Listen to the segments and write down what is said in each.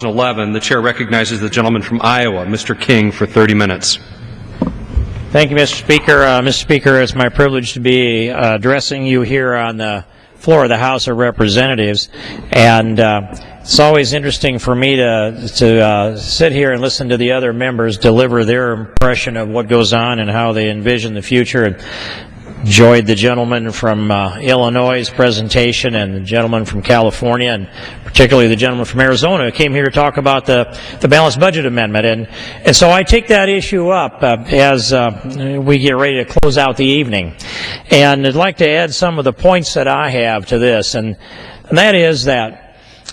2011, the chair recognizes the gentleman from Iowa, Mr. King, for 30 minutes. Thank you, Mr. Speaker. Mr. Speaker, it's my privilege to be addressing you here on the floor of the House of Representatives, and it's always interesting for me to sit here and listen to the other members deliver their impression of what goes on and how they envision the future. And enjoyed the gentleman from Illinois' presentation and the gentleman from California, and particularly the gentleman from Arizona who came here to talk about the balanced budget amendment. And so I take that issue up as we get ready to close out the evening. And I'd like to add some of the points that I have to this, and that is that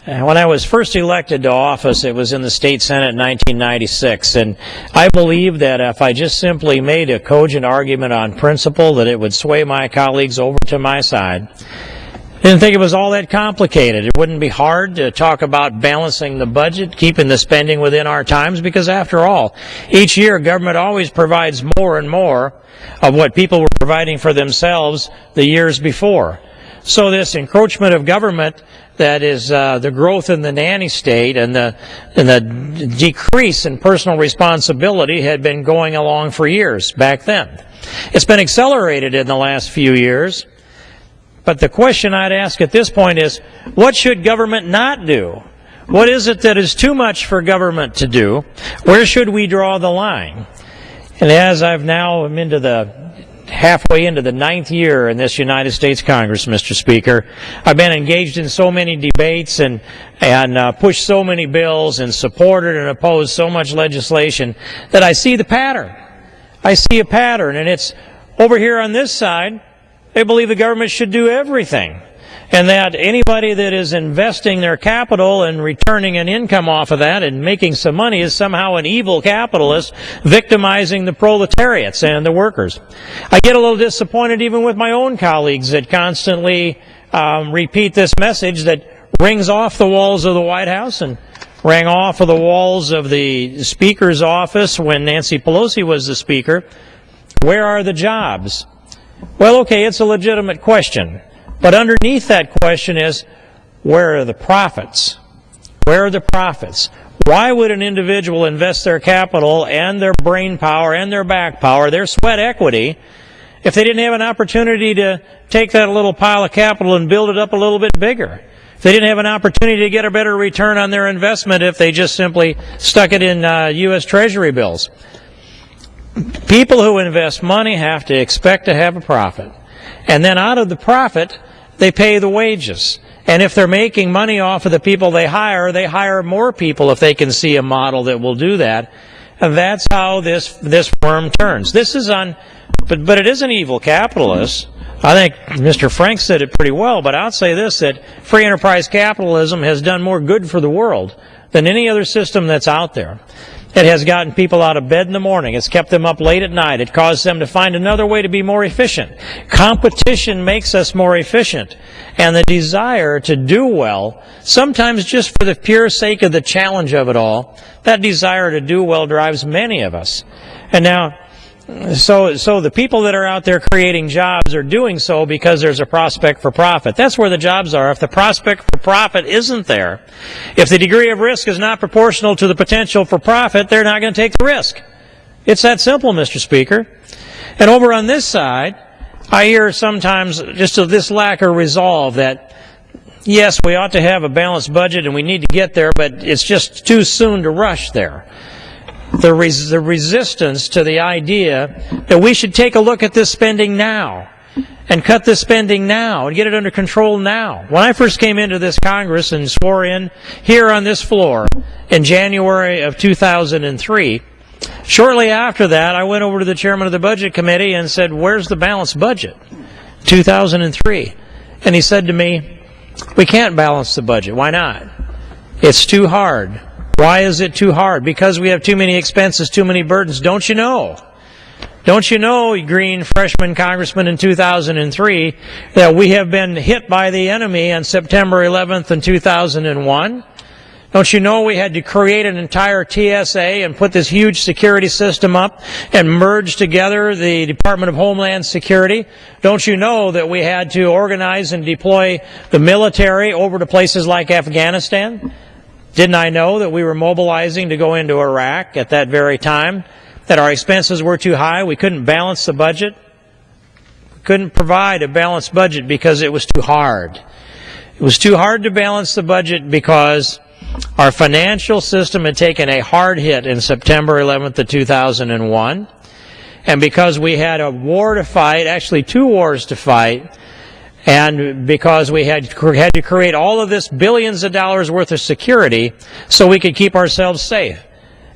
when I was first elected to office, it was in the State Senate in 1996, and I believed that if I just simply made a cogent argument on principle, that it would sway my colleagues over to my side. I didn't think it was all that complicated. It wouldn't be hard to talk about balancing the budget, keeping the spending within our times, because after all, each year government always provides more and more of what people were providing for themselves the years before. So this encroachment of government, that is the growth in the nanny state and the decrease in personal responsibility, had been going along for years back then. It's been accelerated in the last few years. But the question I'd ask at this point is, what should government not do? What is it that is too much for government to do? Where should we draw the line? And as I'm halfway into the 9th year in this United States Congress, Mr. Speaker, I've been engaged in so many debates and pushed so many bills and supported and opposed so much legislation that I see the pattern. I see a pattern, and it's over here on this side. They believe the government should do everything, and that anybody that is investing their capital and returning an income off of that and making some money is somehow an evil capitalist victimizing the proletariats and the workers. I get a little disappointed even with my own colleagues that constantly repeat this message that rings off the walls of the White House and rang off of the walls of the Speaker's office when Nancy Pelosi was the Speaker. Where are the jobs? Well, okay, it's a legitimate question. But underneath that question is, where are the profits? Where are the profits? Why would an individual invest their capital and their brain power and their back power, their sweat equity, if they didn't have an opportunity to take that little pile of capital and build it up a little bit bigger? If they didn't have an opportunity to get a better return on their investment if they just simply stuck it in U.S. Treasury bills? People who invest money have to expect to have a profit. And then out of the profit, they pay the wages. And if they're making money off of the people they hire more people if they can see a model that will do that. And that's how this worm turns. This is but it is an evil capitalist. I think Mr. Frank said it pretty well, but I'll say this, that free enterprise capitalism has done more good for the world than any other system that's out there. It has gotten people out of bed in the morning. It's kept them up late at night. It caused them to find another way to be more efficient. Competition makes us more efficient. And the desire to do well, sometimes just for the pure sake of the challenge of it all, that desire to do well drives many of us. And now, so the people that are out there creating jobs are doing so because there's a prospect for profit. That's where the jobs are. If the prospect for profit isn't there, if the degree of risk is not proportional to the potential for profit, they're not going to take the risk. It's that simple, Mr. Speaker. And over on this side, I hear sometimes just this lack of resolve that, yes, we ought to have a balanced budget and we need to get there, but it's just too soon to rush there. The resistance to the idea that we should take a look at this spending now and cut this spending now and get it under control now. When I first came into this Congress and swore in here on this floor in January of 2003, shortly after that I went over to the chairman of the Budget Committee and said, "Where's the balanced budget?" 2003. And he said to me, "We can't balance the budget." "Why not?" "It's too hard." "Why is it too hard?" "Because we have too many expenses, too many burdens." Don't you know? Don't you know, green freshman congressman in 2003, that we have been hit by the enemy on September 11th in 2001? Don't you know we had to create an entire TSA and put this huge security system up and merge together the Department of Homeland Security? Don't you know that we had to organize and deploy the military over to places like Afghanistan? Didn't I know that we were mobilizing to go into Iraq at that very time, that our expenses were too high? We couldn't balance the budget. We couldn't provide a balanced budget because it was too hard. It was too hard to balance the budget because our financial system had taken a hard hit in September 11th of 2001, and because we had a war to fight, actually 2 wars to fight, and because we had to create all of this billions of dollars worth of security so we could keep ourselves safe.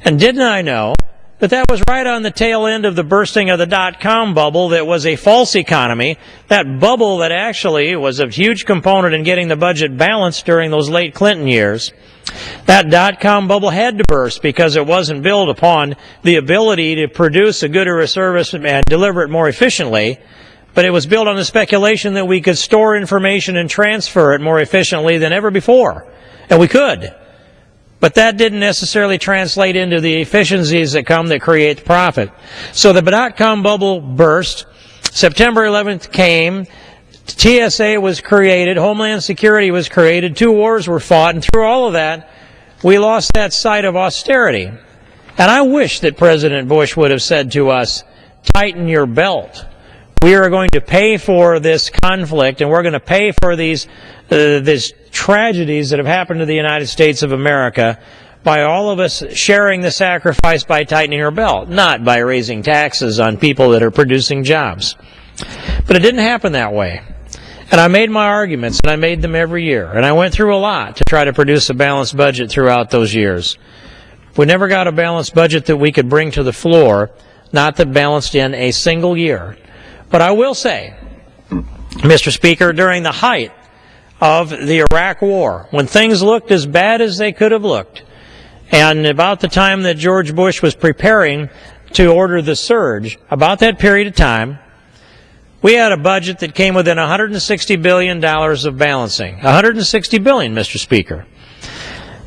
And didn't I know that that was right on the tail end of the bursting of the dot-com bubble that was a false economy, that bubble that actually was a huge component in getting the budget balanced during those late Clinton years. That dot-com bubble had to burst because it wasn't built upon the ability to produce a good or a service and deliver it more efficiently, but it was built on the speculation that we could store information and transfer it more efficiently than ever before. And we could. But that didn't necessarily translate into the efficiencies that create profit. So the dot-com bubble burst. September 11th came. TSA was created. Homeland Security was created. 2 wars were fought. And through all of that, we lost that sight of austerity. And I wish that President Bush would have said to us, tighten your belt. We are going to pay for this conflict, and we're going to pay for these tragedies that have happened to the United States of America by all of us sharing the sacrifice by tightening our belt, not by raising taxes on people that are producing jobs. But it didn't happen that way. And I made my arguments, and I made them every year. And I went through a lot to try to produce a balanced budget throughout those years. We never got a balanced budget that we could bring to the floor, not that balanced in a single year. But I will say, Mr. Speaker, during the height of the Iraq War, when things looked as bad as they could have looked, and about the time that George Bush was preparing to order the surge, about that period of time, we had a budget that came within $160 billion of balancing. $160 billion, Mr. Speaker.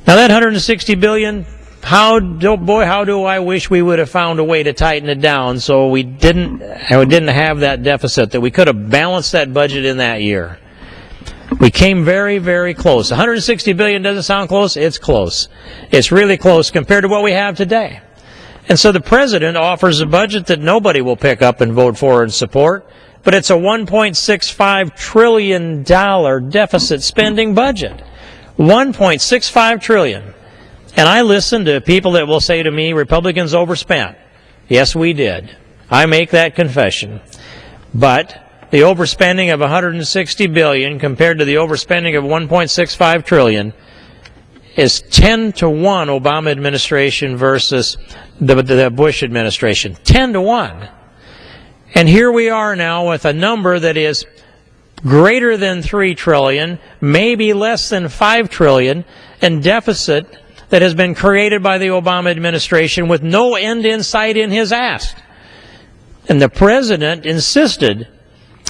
Now that $160 billion, how do I wish we would have found a way to tighten it down so we didn't have that deficit, that we could have balanced that budget in that year. We came very, very close. $160 billion doesn't sound close. It's close. It's really close compared to what we have today. And so the president offers a budget that nobody will pick up and vote for and support, but it's a $1.65 trillion deficit spending budget. $1.65 trillion. And I listen to people that will say to me, Republicans overspent. Yes, we did. I make that confession. But the overspending of $160 billion compared to the overspending of $1.65 trillion is 10 to 1 Obama administration versus the Bush administration. 10 to 1. And here we are now with a number that is greater than $3 trillion, maybe less than $5 trillion, in deficit that has been created by the Obama administration with no end in sight in his ask. And the president insisted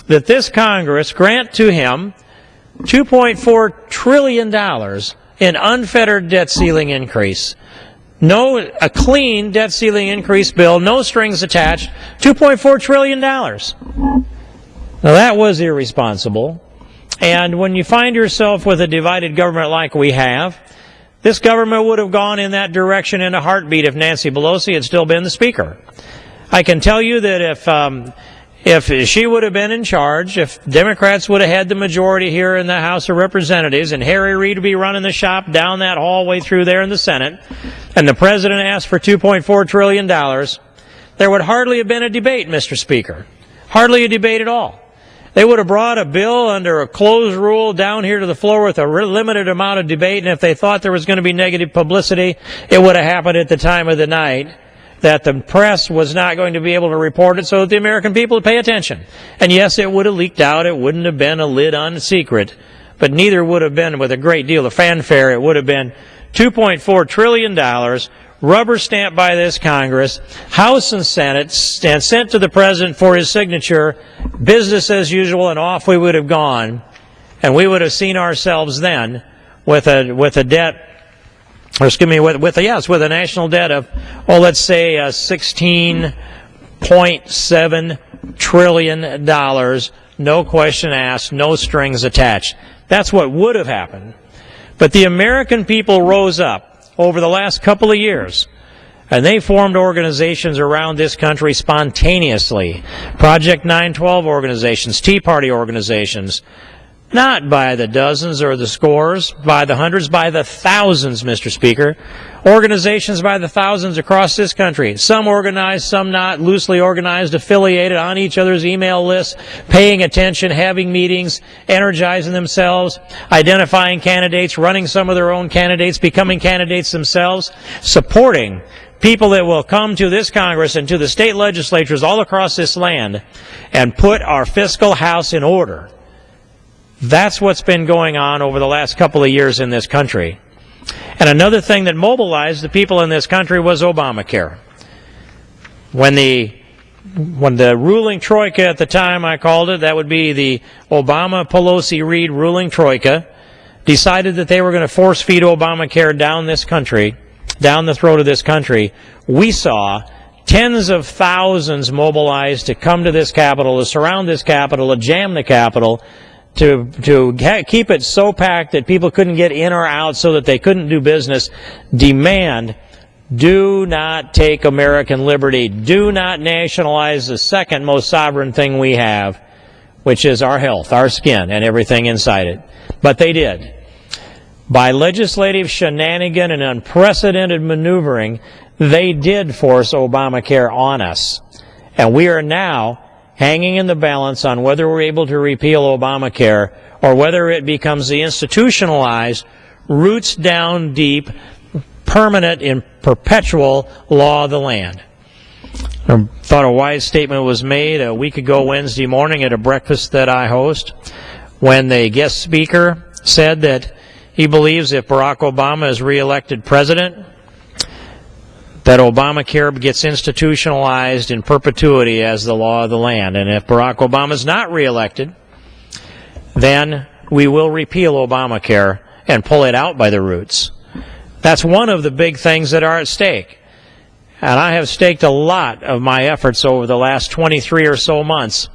that this Congress grant to him $2.4 trillion in unfettered debt ceiling increase. A clean debt ceiling increase bill, no strings attached, $2.4 trillion. Now that was irresponsible. And when you find yourself with a divided government like we have, this government would have gone in that direction in a heartbeat if Nancy Pelosi had still been the Speaker. I can tell you that if she would have been in charge, if Democrats would have had the majority here in the House of Representatives, and Harry Reid would be running the shop down that hallway through there in the Senate, and the President asked for $2.4 trillion, there would hardly have been a debate, Mr. Speaker. Hardly a debate at all. They would have brought a bill under a closed rule down here to the floor with a limited amount of debate, and if they thought there was going to be negative publicity, it would have happened at the time of the night that the press was not going to be able to report it so that the American people would pay attention. And yes, it would have leaked out. It wouldn't have been a lid on secret, but neither would have been with a great deal of fanfare. It would have been $2.4 trillion, rubber stamped by this Congress, House and Senate, and sent to the President for his signature, business as usual, and off we would have gone. And we would have seen ourselves then with a debt, or excuse me, with a national debt of, let's say $16.7 trillion, no question asked, no strings attached. That's what would have happened. But the American people rose up over the last couple of years, and they formed organizations around this country spontaneously. Project 912 organizations, Tea Party organizations, not by the dozens or the scores, by the hundreds, by the thousands, Mr. Speaker. Organizations by the thousands across this country. Some organized, some not, loosely organized, affiliated, on each other's email lists, paying attention, having meetings, energizing themselves, identifying candidates, running some of their own candidates, becoming candidates themselves, supporting people that will come to this Congress and to the state legislatures all across this land and put our fiscal house in order. That's what's been going on over the last couple of years in this country. And another thing that mobilized the people in this country was Obamacare. When the ruling troika at the time, I called it, that would be the Obama-Pelosi-Reid ruling troika, decided that they were going to force feed Obamacare down this country, down the throat of this country, we saw tens of thousands mobilized to come to this Capitol, to surround this Capitol, to jam the Capitol, to keep it so packed that people couldn't get in or out so that they couldn't do business, demand, do not take American liberty. Do not nationalize the second most sovereign thing we have, which is our health, our skin, and everything inside it. But they did. By legislative shenanigan and unprecedented maneuvering, they did force Obamacare on us. And we are now hanging in the balance on whether we're able to repeal Obamacare or whether it becomes the institutionalized, roots down deep, permanent and perpetual law of the land. I thought a wise statement was made a week ago Wednesday morning at a breakfast that I host when the guest speaker said that he believes if Barack Obama is reelected president, that Obamacare gets institutionalized in perpetuity as the law of the land. And if Barack Obama is not reelected, then we will repeal Obamacare and pull it out by the roots. That's one of the big things that are at stake. And I have staked a lot of my efforts over the last 23 or so months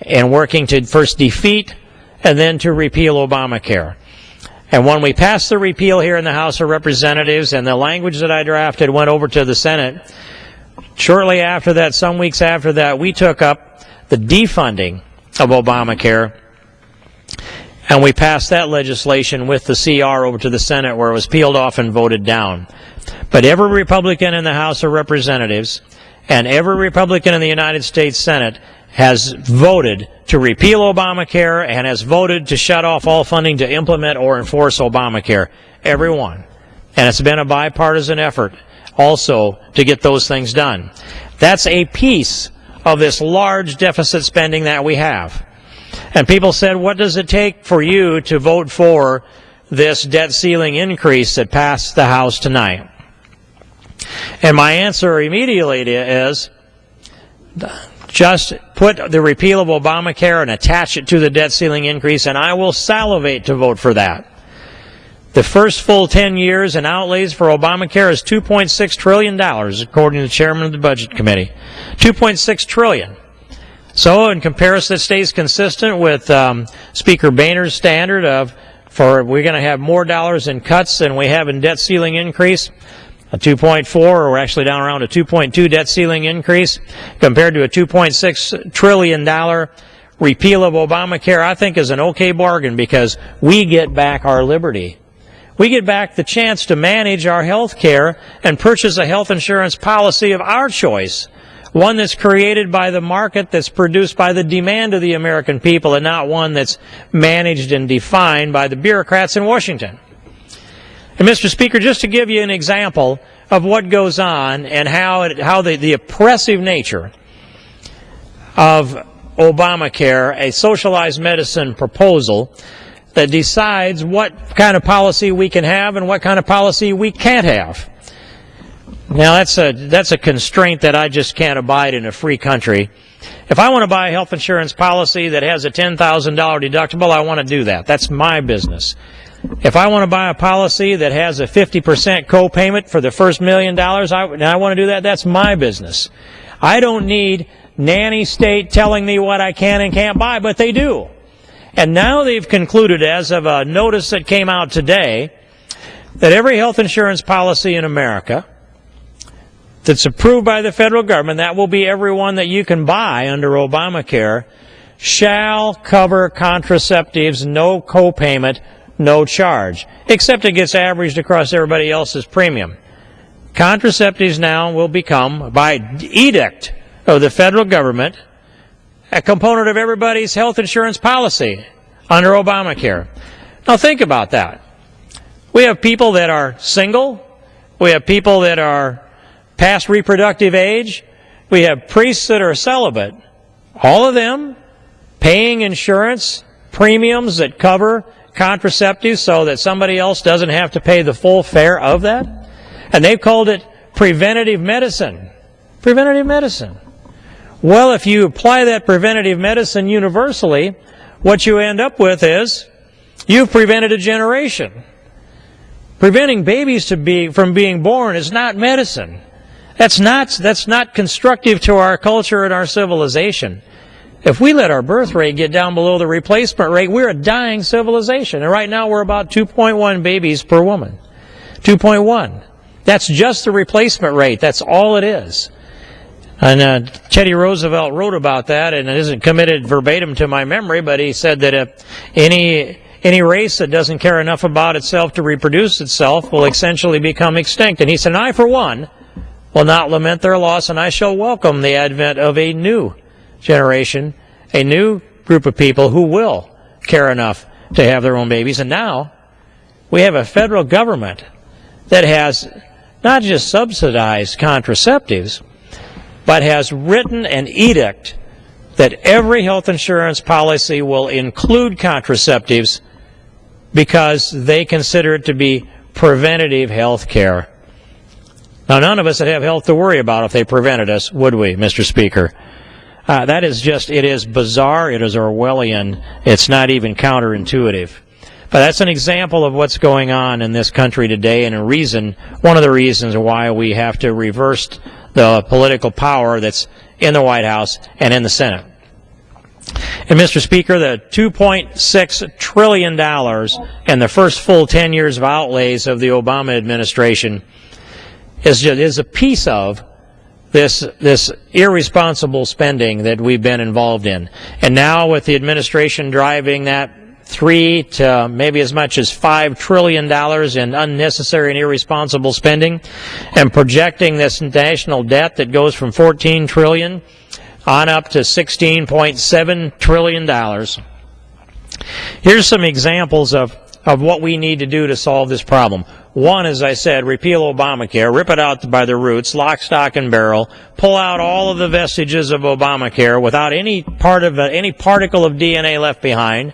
in working to first defeat and then to repeal Obamacare. And when we passed the repeal here in the House of Representatives and the language that I drafted went over to the Senate, shortly after that, some weeks after that, we took up the defunding of Obamacare, and we passed that legislation with the CR over to the Senate, where it was peeled off and voted down. But every Republican in the House of Representatives and every Republican in the United States Senate has voted to repeal Obamacare and has voted to shut off all funding to implement or enforce Obamacare. Every one. And it's been a bipartisan effort also to get those things done. That's a piece of this large deficit spending that we have. And people said, what does it take for you to vote for this debt ceiling increase that passed the House tonight? And my answer immediately is, just put the repeal of Obamacare and attach it to the debt ceiling increase, and I will salivate to vote for that. The first full 10 years in outlays for Obamacare is $2.6 trillion, according to the chairman of the Budget Committee. $2.6 trillion. So in comparison, it stays consistent with Speaker Boehner's standard of, we're going to have more dollars in cuts than we have in debt ceiling increase. A 2.4, or we're actually down around a 2.2 debt ceiling increase compared to a $2.6 trillion repeal of Obamacare, I think is an okay bargain, because we get back our liberty. We get back the chance to manage our health care and purchase a health insurance policy of our choice, one that's created by the market, that's produced by the demand of the American people, and not one that's managed and defined by the bureaucrats in Washington. And Mr. Speaker, just to give you an example of what goes on and how the oppressive nature of Obamacare, a socialized medicine proposal that decides what kind of policy we can have and what kind of policy we can't have. Now, that's a constraint that I just can't abide in a free country. If I want to buy a health insurance policy that has a $10,000 deductible, I want to do that. That's my business. If I want to buy a policy that has a 50% co-payment for the first $1 million, I want to do that. That's my business. I don't need nanny state telling me what I can and can't buy, but they do. And now they've concluded, as of a notice that came out today, that every health insurance policy in America that's approved by the federal government, that will be every one that you can buy under Obamacare, shall cover contraceptives, no copayment, no charge, except it gets averaged across everybody else's premium. Contraceptives now will become, by edict of the federal government, a component of everybody's health insurance policy under Obamacare. Now think about that. We have people that are single. We have people that are past reproductive age. We have priests that are celibate. All of them paying insurance premiums that cover contraceptives so that somebody else doesn't have to pay the full fare of that. And they've called it preventative medicine. Preventative medicine. Well, if you apply that preventative medicine universally, what you end up with is you've prevented a generation. Preventing babies from being born is not medicine. That's not constructive to our culture and our civilization. If we let our birth rate get down below the replacement rate, we're a dying civilization. And right now we're about 2.1 babies per woman. 2.1. That's just the replacement rate. That's all it is. And Teddy Roosevelt wrote about that, and it isn't committed verbatim to my memory, but he said that any race that doesn't care enough about itself to reproduce itself will essentially become extinct. And he said, I, for one, will not lament their loss, and I shall welcome the advent of a new generation, a new group of people who will care enough to have their own babies. And now we have a federal government that has not just subsidized contraceptives, but has written an edict that every health insurance policy will include contraceptives because they consider it to be preventative health care. Now, none of us would have health to worry about if they prevented us, would we, Mr. Speaker? That is just, it is bizarre, it is Orwellian, it's not even counterintuitive. But that's an example of what's going on in this country today, and one of the reasons why we have to reverse the political power that's in the White House and in the Senate. And Mr. Speaker, the $2.6 trillion and the first full 10 years of outlays of the Obama administration is a piece of this irresponsible spending that we've been involved in. And now with the administration driving that $3 to maybe as much as $5 trillion in unnecessary and irresponsible spending, and projecting this national debt that goes from $14 trillion on up to $16.7 trillion. Here's some examples of what we need to do to solve this problem. One, as I said, repeal Obamacare, rip it out by the roots, lock, stock, and barrel, pull out all of the vestiges of Obamacare without any particle of DNA left behind,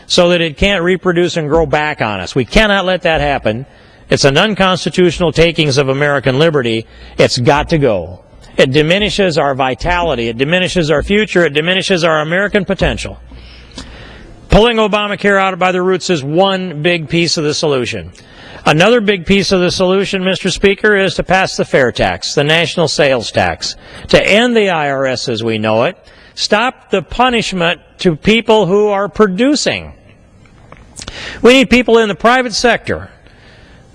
so that it can't reproduce and grow back on us. We cannot let that happen. It's an unconstitutional takings of American liberty. It's got to go. It diminishes our vitality. It diminishes our future. It diminishes our American potential. Pulling Obamacare out by the roots is one big piece of the solution. Another big piece of the solution, Mr. Speaker, is to pass the fair tax, the national sales tax, to end the IRS as we know it, stop the punishment to people who are producing. We need people in the private sector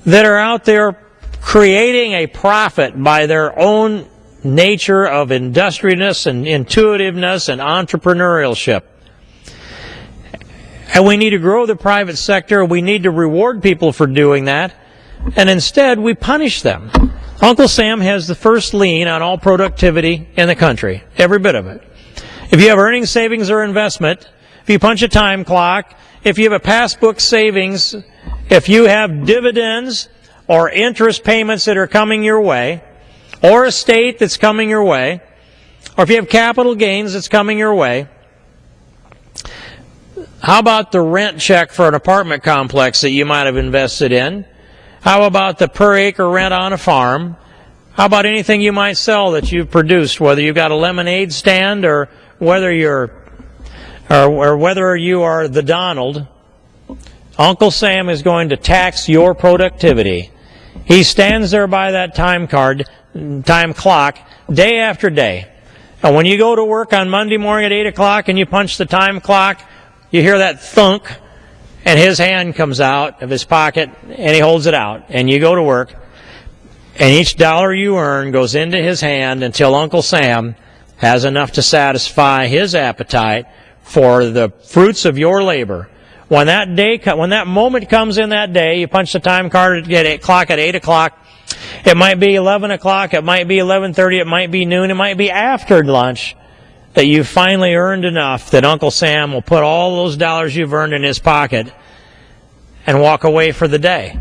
that are out there creating a profit by their own nature of industriousness and intuitiveness and entrepreneurship. And we need to grow the private sector. We need to reward people for doing that. And instead, we punish them. Uncle Sam has the first lien on all productivity in the country, every bit of it. If you have earnings, savings, or investment, if you punch a time clock, if you have a passbook savings, if you have dividends or interest payments that are coming your way, or a estate that's coming your way, or if you have capital gains that's coming your way, how about the rent check for an apartment complex that you might have invested in? How about the per acre rent on a farm? How about anything you might sell that you've produced, whether you've got a lemonade stand or whether you are the Donald? Uncle Sam is going to tax your productivity. He stands there by that time clock, day after day. And when you go to work on Monday morning at 8 o'clock and you punch the time clock, you hear that thunk, and his hand comes out of his pocket, and he holds it out, and you go to work, and each dollar you earn goes into his hand until Uncle Sam has enough to satisfy his appetite for the fruits of your labor. When that moment comes in that day, you punch the time card clock at 8 o'clock. It might be 11 o'clock, it might be 11:30, it might be noon, it might be after lunch, that you've finally earned enough that Uncle Sam will put all those dollars you've earned in his pocket and walk away for the day.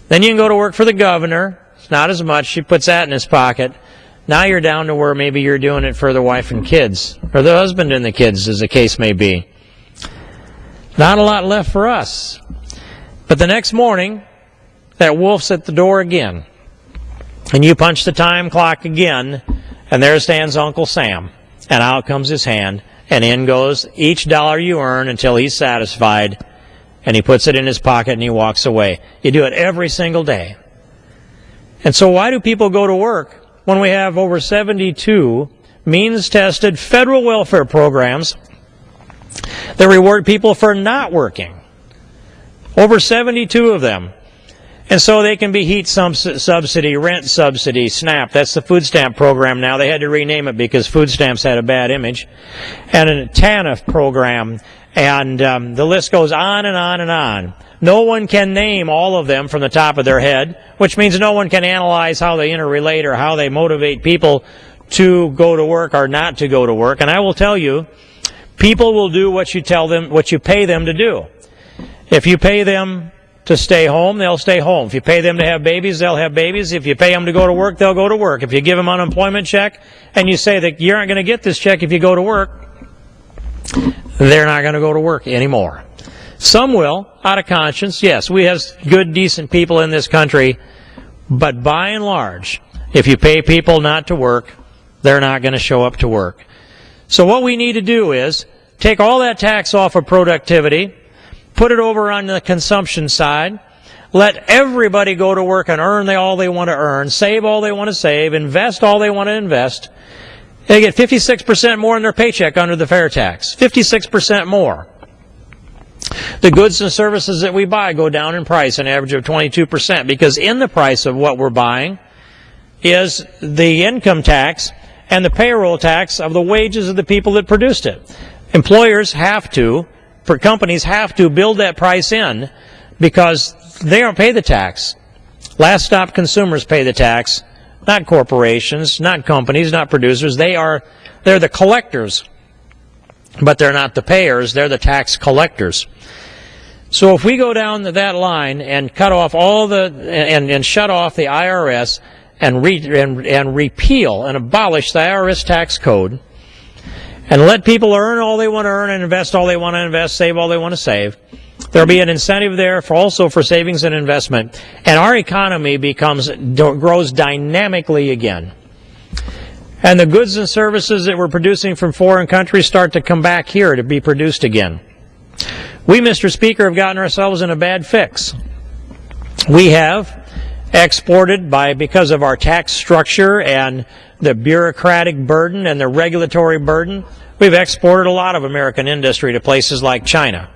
Then you can go to work for the governor. It's not as much. He puts that in his pocket. Now you're down to where maybe you're doing it for the wife and kids, or the husband and the kids, as the case may be. Not a lot left for us. But the next morning, that wolf's at the door again. And you punch the time clock again, and there stands Uncle Sam. And out comes his hand, and in goes each dollar you earn until he's satisfied, and he puts it in his pocket and he walks away. You do it every single day. And so why do people go to work when we have over 72 means-tested federal welfare programs that reward people for not working? Over 72 of them. And so they can be heat subsidy, rent subsidy, SNAP. That's the food stamp program now. They had to rename it because food stamps had a bad image. And a TANF program. And the list goes on and on and on. No one can name all of them from the top of their head, which means no one can analyze how they interrelate or how they motivate people to go to work or not to go to work. And I will tell you, people will do what you tell them, what you pay them to do. If you pay them to stay home, they'll stay home. If you pay them to have babies, they'll have babies. If you pay them to go to work, they'll go to work. If you give them an unemployment check and you say that you aren't going to get this check if you go to work, they're not going to go to work anymore. Some will, out of conscience. Yes, we have good, decent people in this country, but by and large, if you pay people not to work, they're not going to show up to work. So what we need to do is take all that tax off of productivity, put it over on the consumption side, let everybody go to work and earn all they want to earn, save all they want to save, invest all they want to invest. They get 56% more in their paycheck under the fair tax. 56% more. The goods and services that we buy go down in price, an average of 22%, because in the price of what we're buying is the income tax and the payroll tax of the wages of the people that produced it. Employers have to, for companies have to build that price in because they don't pay the tax. Last stop consumers pay the tax, not corporations, not companies, not producers. They're the collectors, but they're not the payers. They're the tax collectors. So if we go down that line and cut off all and shut off the IRS and repeal and abolish the IRS tax code and let people earn all they want to earn and invest all they want to invest, save all they want to save, there'll be an incentive there also for savings and investment, and our economy grows dynamically again. And the goods and services that we're producing from foreign countries start to come back here to be produced again. We, Mr. Speaker, have gotten ourselves in a bad fix. We have exported because of our tax structure and the bureaucratic burden and the regulatory burden, we've exported a lot of American industry to places like China.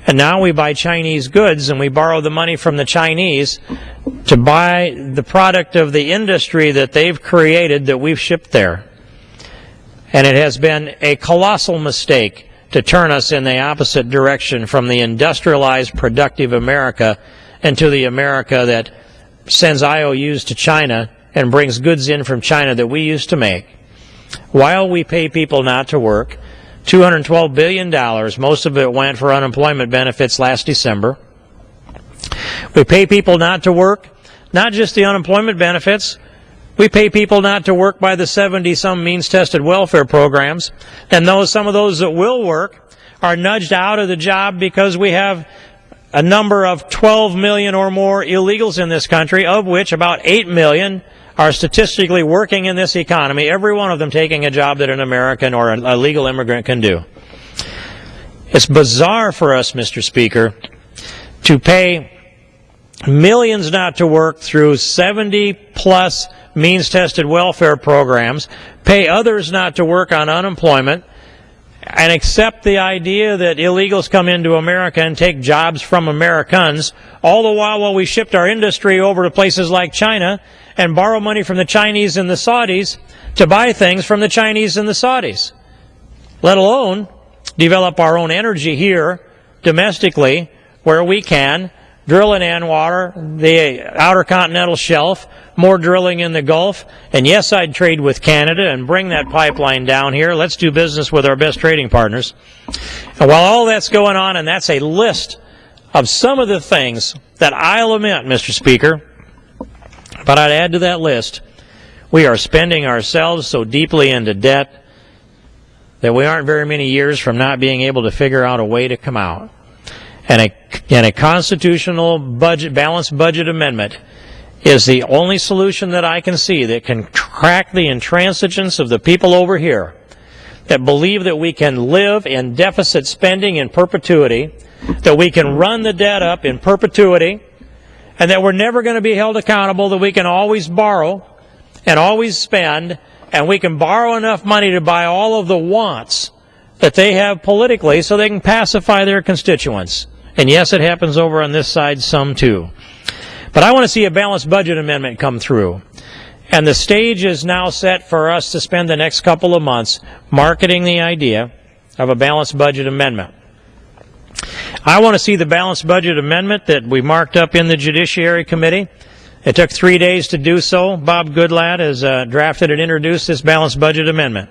And now we buy Chinese goods and we borrow the money from the Chinese to buy the product of the industry that they've created that we've shipped there. And it has been a colossal mistake to turn us in the opposite direction from the industrialized, productive America into the America that sends IOUs to China and brings goods in from China that we used to make. While we pay people not to work, $212 billion, most of it went for unemployment benefits last December. We pay people not to work, not just the unemployment benefits. We pay people not to work by the 70-some means-tested welfare programs, and some of those that will work are nudged out of the job because we have a number of 12 million or more illegals in this country, of which about 8 million are statistically working in this economy, every one of them taking a job that an American or a legal immigrant can do. It's bizarre for us, Mr. Speaker, to pay millions not to work through 70-plus means-tested welfare programs, pay others not to work on unemployment, and accept the idea that illegals come into America and take jobs from Americans, all the while we shipped our industry over to places like China and borrow money from the Chinese and the Saudis to buy things from the Chinese and the Saudis, let alone develop our own energy here domestically where we can, drill in Anwar, the Outer Continental Shelf, more drilling in the Gulf, and yes, I'd trade with Canada and bring that pipeline down here. Let's do business with our best trading partners. And while all that's going on, and that's a list of some of the things that I lament, Mr. Speaker, but I'd add to that list, we are spending ourselves so deeply into debt that we aren't very many years from not being able to figure out a way to come out. And a constitutional budget, balanced budget amendment is the only solution that I can see that can crack the intransigence of the people over here that believe that we can live in deficit spending in perpetuity, that we can run the debt up in perpetuity, and that we're never going to be held accountable, that we can always borrow and always spend, and we can borrow enough money to buy all of the wants that they have politically so they can pacify their constituents. And yes, it happens over on this side some too. But I want to see a balanced budget amendment come through. And the stage is now set for us to spend the next couple of months marketing the idea of a balanced budget amendment. I want to see the balanced budget amendment that we marked up in the Judiciary Committee. It took 3 days to do so. Bob Goodlatte has drafted and introduced this balanced budget amendment.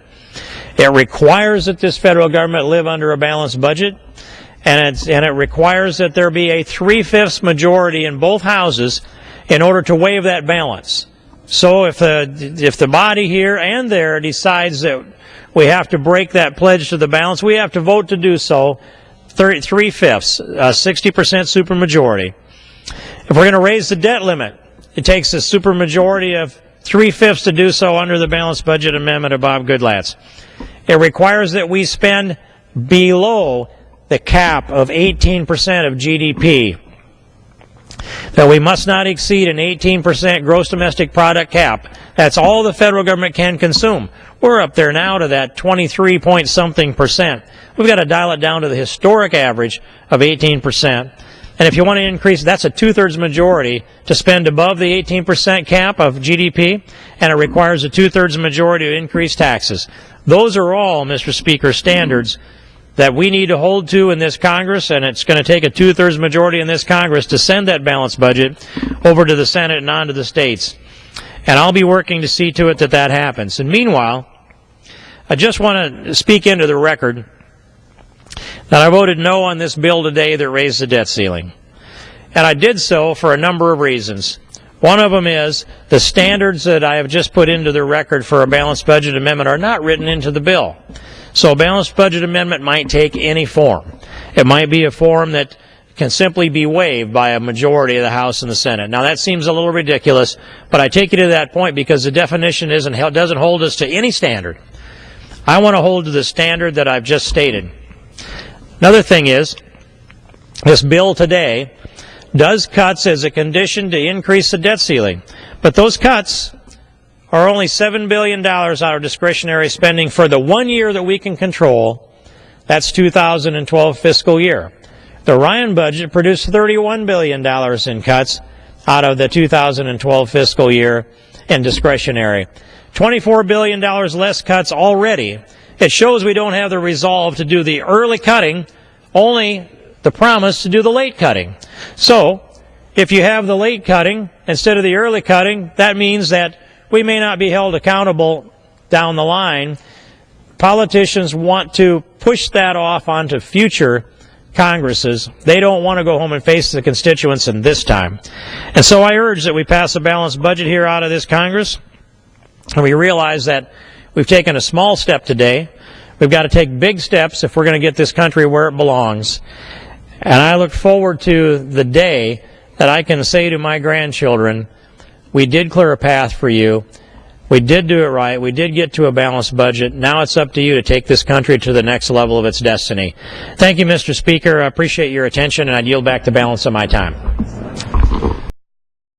It requires that this federal government live under a balanced budget, and it requires that there be a 3/5 majority in both houses in order to waive that balance. So if the body here and there decides that we have to break that pledge to the balance, we have to vote to do so. 3/5, 60% supermajority. If we're going to raise the debt limit, it takes a supermajority of 3/5 to do so under the balanced budget amendment of Bob Goodlatte's. It requires that we spend below the cap of 18% of GDP, that we must not exceed an 18% gross domestic product cap. That's all the federal government can consume. We're up there now to that 23-point-something%. We've got to dial it down to the historic average of 18%. And if you want to increase, that's a 2/3 majority to spend above the 18% cap of GDP, and it requires a 2/3 majority to increase taxes. Those are all, Mr. Speaker, standards that we need to hold to in this Congress, and it's going to take a 2/3 majority in this Congress to send that balanced budget over to the Senate and on to the states. And I'll be working to see to it that that happens. And meanwhile, I just want to speak into the record that I voted no on this bill today that raised the debt ceiling. And I did so for a number of reasons. One of them is the standards that I have just put into the record for a balanced budget amendment are not written into the bill. So a balanced budget amendment might take any form. It might be a form that can simply be waived by a majority of the House and the Senate. Now that seems a little ridiculous, but I take you to that point because the definition doesn't hold us to any standard. I want to hold to the standard that I've just stated. Another thing is, this bill today does cuts as a condition to increase the debt ceiling. But those cuts are only $7 billion out of discretionary spending for the 1 year that we can control. That's 2012 fiscal year. The Ryan budget produced $31 billion in cuts out of the 2012 fiscal year in discretionary. $24 billion less cuts already. It shows we don't have the resolve to do the early cutting, only the promise to do the late cutting. So, if you have the late cutting instead of the early cutting, that means that we may not be held accountable down the line. Politicians want to push that off onto future Congresses. They don't want to go home and face the constituents in this time. And so I urge that we pass a balanced budget here out of this Congress. And we realize that we've taken a small step today. We've got to take big steps if we're going to get this country where it belongs. And I look forward to the day that I can say to my grandchildren, we did clear a path for you. We did do it right. We did get to a balanced budget. Now it's up to you to take this country to the next level of its destiny. Thank you, Mr. Speaker. I appreciate your attention, and I yield back the balance of my time.